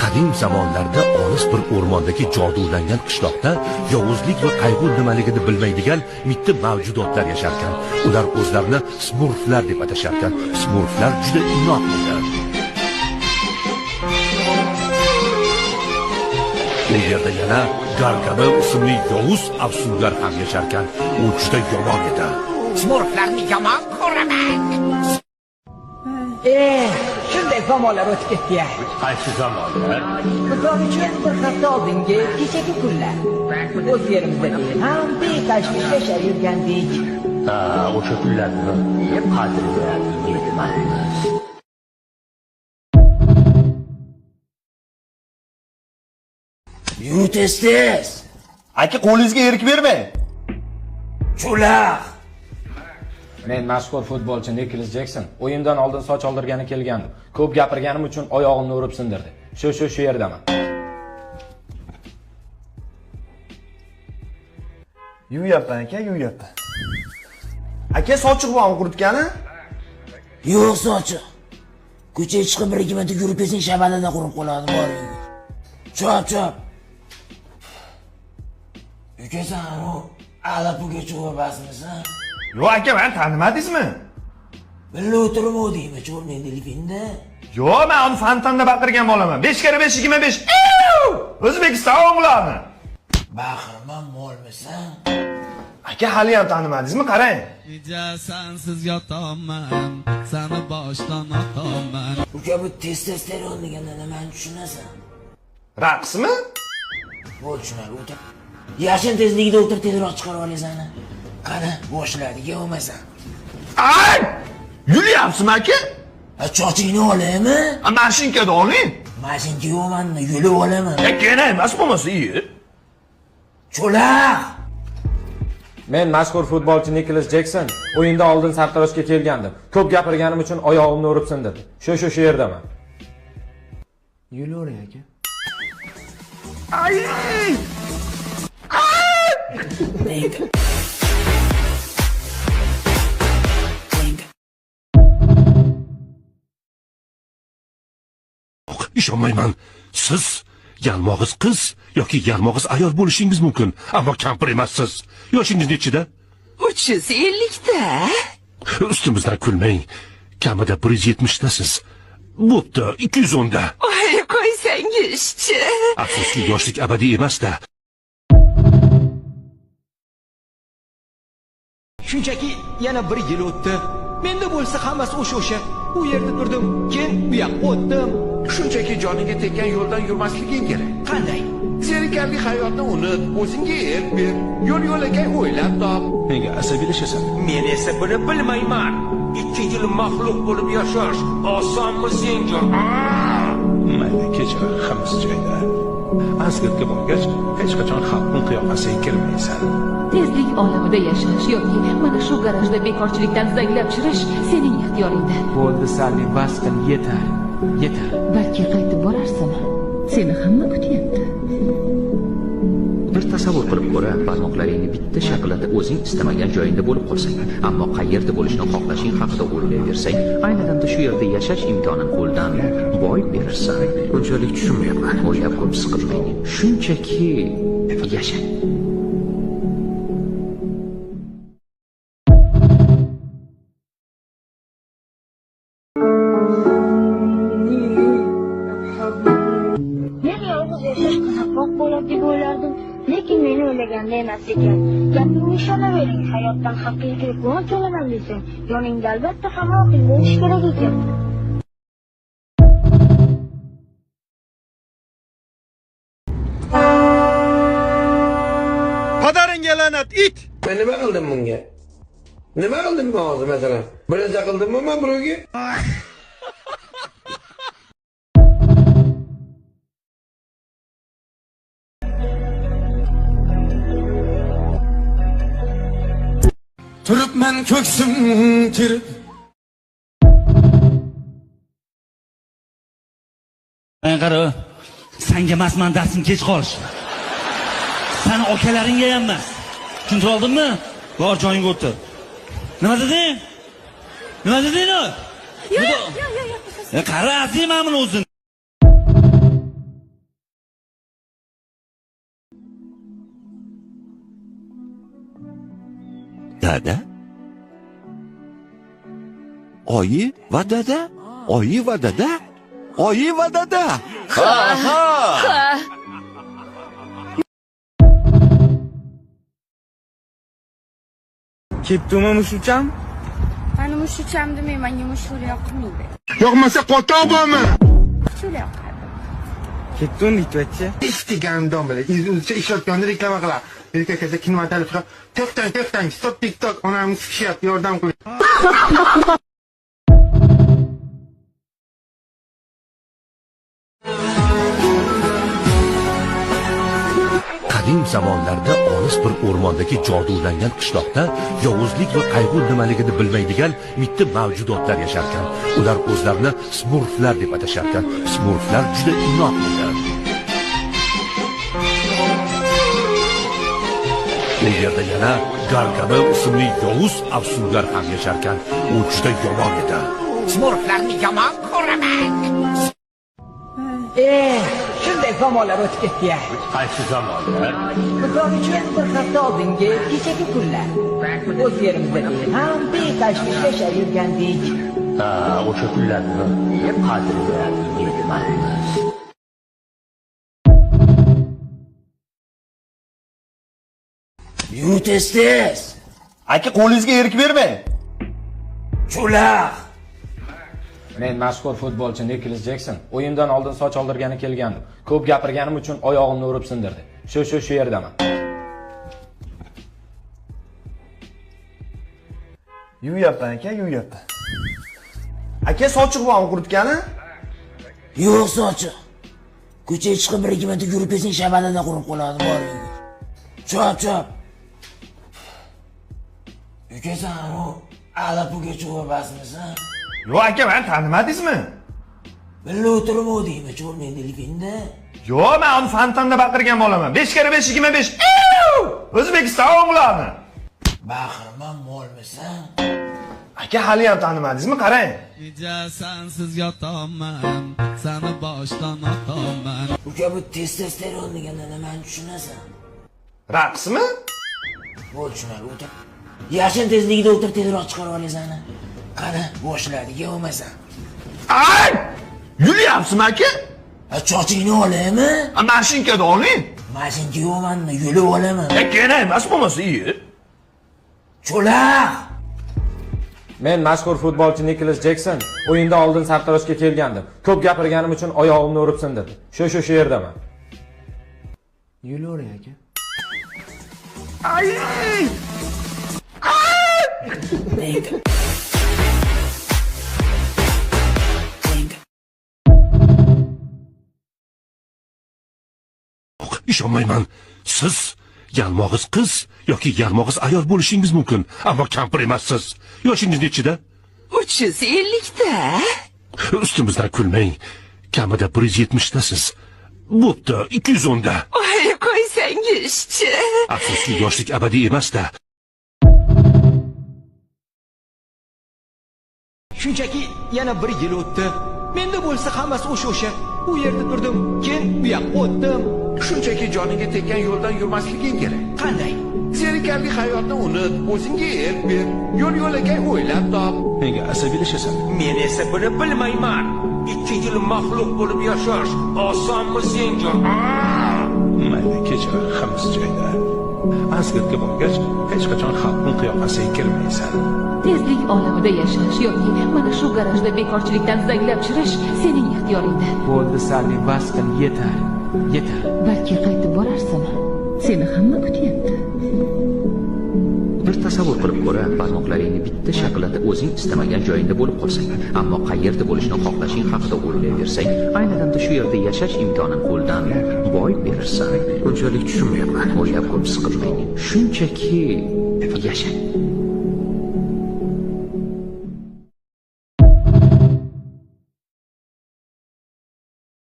Qadim zamonlarda olis bir o'rmondagi jodulangan qishloqda yovuzlik va qayg'u nimaligini bilmaydigan mitti mavjudotlar yasharkan. Ular o'zlarini smurflar deb atasharkan. Smurflar juda inoq edi. Bu yerda yana Gargamel ismli yovuz afsunlar ham yasharkan. U juda yomon edi. Smurflarni yomon ko'raman. Shunday zamonlar o'tib ketdi-ya. Qaysi zamonlar? Misol uchun bir hafta oldingi kechagi kunlar. O'z yerimizda ham beqashlik yashab yurgandik. O'sha kunlarni qadriga yetmaymiz. Yur tez. Aka qo'lingizga erik bermang. Cho'loq. Men mashhur futbolchi Nicholas Jackson o'yindan oldin soch oldirgani kelgandim. Ko'p gapirganim uchun oyog'imni urib sindirdi. Shu yerdaman. Yuvyapman aka, yuvyapman. Aka sochiq bormi quritgani? Yo'q sochiq. Ko'chaga chiqib 1-2 marta yurib kesing shabadada qurib qoladi boring. Chop. Ukasan u alapuga cho'vabasmisan? Yo'q aka, meni tanimadingizmi? Birga o'tirmovdingmi cho'rmen telefonda? Yo'q, men uni fontanda baqirgan bo'laman. 5 kere 5 25. O'zbekiston o'g'loni. Baqirman molmisan? Aka hali ham tanimadingizmi? Qarang. Sensiz yotaman, seni boshdan otaman. Uka bu testosteron deganda nimani tushunasan? Raqsmi? Bo'l shunday o'tir. Yashin tezligida o'tir, tezroq chiqarib olasan. Qani, boshladi, yevmasan. Ay! Yulyapsizmi aka? Chochingni olaymi? Mashinkada oling. Mashinka yo'qmanmi, yulib olaman. Yana emas bo'lmasa, Cho'loq. Men mashhur futbolchi Nicholas Jackson o'yindan oldin sartaroshga kelgandim. Ko'p gapirganim uchun oyog'imni urib sindirdi. Shu yerdaman. Yulavering aka. Ishonmayman. Siz yalmog'iz qiz yoki yalmog'iz ayol bo'lishingiz mumkin, ammo kampir emassiz. Yoshingiz nechida? 350 ta. Ustimizdan kulmang. Kamida 170 tasiz. Bo'pti, 210 da. Oy, qo'ysangiz-chi. Afsuski yoshlik abadiy emas-da. Shunchaki yana 1 yil o'tdi. Menda bo'lsa hammasi o'sha. Bu yerda turdim, keyin bu yoqqa o'tdim. Shunchaki joningga tekkan yo'ldan yurmasliging kerak. Qanday? Zerikarli hayotni unut, o'zingga erk ber. Yo'l-yo'lakay o'ylab top. Menga asabiylashasan. Men esa buni bilmayman. 2 yil maxluq bo'lib yashash osonmi senga? Mayli, kecha hammasi joyida. Asgirga bo'lgach, hech qachon xalqning qiyofasiga kirmaysan. Tezlik olamida yashash yoki mana shu garajda bekorchilikdan zanglab chirish sening ixtiyoringda. Bo'ldi, Salli, bas qil, yetar. Balki qaytib borarsan. Seni hamma kutyapti. Bir tasavvur qilib ko'ra, barmoqlaringni bitta shaqillatib o'zing istamagan joyingda bo'lib qolsang, ammo qayerda bo'lishni xohlashing haqida o'ylayversang, ayni damda shu yerda yashash imkonini qo'ldan boy berirsan. Unchalik tushunmayapman. O'ylab ko'p siqilmang. Shunchaki yashang. Lekin meni o'ylaganda emas ekan. Gapimga ishonavering, hayotdan haqiqiy quvonch olaman desang, yoningda albatta hamoqing bo'lishi kerak ekan. Padaringga la'nat it. Men nima qildim bunga? Nima qildim men hozir masalan? Birinchi qildimmi men birovga? Turibman ko'ksim tirib. Qara, senga emasman darsim kech qolish. Seni akalaringga ham emas. Tushunib oldingmi? Bor joyingga o'tir. Nima deding? Nima deding? Yo'q. Qara, azimamni o'zini. Dada? Oyi va dada? Oyi va dada? Oyi va dada? Ha ha! Ketdimi mushukcham? Mana mushukcham demay, menga mushuk yoqmaydi. Yoqmasa qo'rqoq bo'lma. Mushuk yoqadi. Ketdim aytibchi. Istigamdon bilan o'zicha ishlatganda reklama qiladi. Erkaklar kinotalib chiqib, to'xtang, stop TikTok, onamni sikishyapti, yordam qiling. Qadim zamonlarda olis bir o'rmondagi jodulangan qishloqda yovuzlik va qayg'u nimaligini bilmaydigan mitti mavjudotlar yasharkan. Ular o'zlarini smurflar deb atasharkan. Smurflar juda inoq edi. Bu yerda yana Gargamel ismli yovuz afsungar ham yasharkan. U juda yomon edi. Smurflarni yomon ko'raman. Shunday zamonlar o'tib ketdi-ya. Qaysi zamonlar? Misol uchun bir hafta oldingi kechagi kunlar. O'z yerimizda ham betashvish yashab yurgandik. Ha, o'sha kunlarni qadriga yetmaymiz. Yur tez. Aka qo'lingizga erik bermang. Cho'loq. Men mashhur futbolchi Nicholas Jackson o'yindan oldin soch oldirgani kelgandim. Ko'p gapirganim uchun oyog'imni urib sindirdi. Shu yerdaman. Yuvyapman aka, yuvyapman. Aka sochiq bormi quritgani? Yo'q sochiq. Ko'chaga chiqib bir-ikki marta yurib kesing, shabadada qurib qoladi boring. Chop. Ukasan, u alapuga cho'rbasmisan? Yo'q aka, men tanimadingizmi? Birga o'tirmovdingmi cho'rmendiliginda? Yo'q, men uni fontanda baqirgan bo'laman. 5 × 5 = 25. O'zbekiston o'g'loni. Baqirman molmisan? Aka, hali ham tanimadingizmi? Qarang. Kecha sensiz yotolman, seni boshdan otaman. Uka, bu testosteron deganda nimani tushunasan? Raqsmi? Bo'l, tushunadi, o'tir. Yashin tezligida o'tir, tezroq chiqarib olasan. Qani, boshladi, yevmasan. Ay! Yulyapsizmi aka? Chochingni olaymi? Mashinkada oling. Mashinka yo'qman-da, yulib olaman. Kerak emas bo'lmasa, Cho'loq. Men mashhur futbolchi Nicholas Jackson o'yindan oldin sartaroshga kelgandim. Ko'p gapirganim uchun oyog'imni urib sindirdi. Shu yerdaman. Yulavering aka. Ishonmayman. Siz yalmog'iz qiz yoki yalmog'iz ayol bo'lishingiz mumkin, ammo kampir emassiz. Yoshingiz nechida? 350 ta. Ustimizdan kulmang. Kamida 170 tasiz. Bo'pti, 210 da. Oy, qo'ysangiz-chi. Afsuski, yoshlik abadiy emas-da. Shunchaki yana 1 yil o'tdi. Menda bo'lsa hammasi o'sha. Bu yerda turdim, keyin bu yoqqa o'tdim. Shunchaki joniga tekkan yo'ldan yurmasliging kerak. Qanday? Zerikarli hayotni unut, o'zingga erk ber. Yo'l-yo'lakay o'ylab top. Nega asabiylashasan? Men esa buni bilmayman. 2 yil maxluq bo'lib yashash osonmi senga? Mayli, kechir, hammasi joyida. Asgirga bo'lgach, hech qachon xalqning qiyofasiga kirmaysan. Tezlik olamida yashash yoki mana shu garajda bekorchilikdan zanglab chirish sening ixtiyoringda. Bo'ldi, Sally, bas qil, yetar. Balki qaytib borarsan. Seni hamma kutyapti. Bir tasavvur qilib ko'ra, barmoqlaringni bitta shaqillatib o'zing istamagan joyingda bo'lib qolsang, ammo qayerda bo'lishni xohlashing haqida o'ylayversang, ayni damda shu yerda yashash imkonini qo'ldan boy berirsan. Unchalik tushunmayapman. O'ylab ko'p siqilmang. Shunchaki yashang.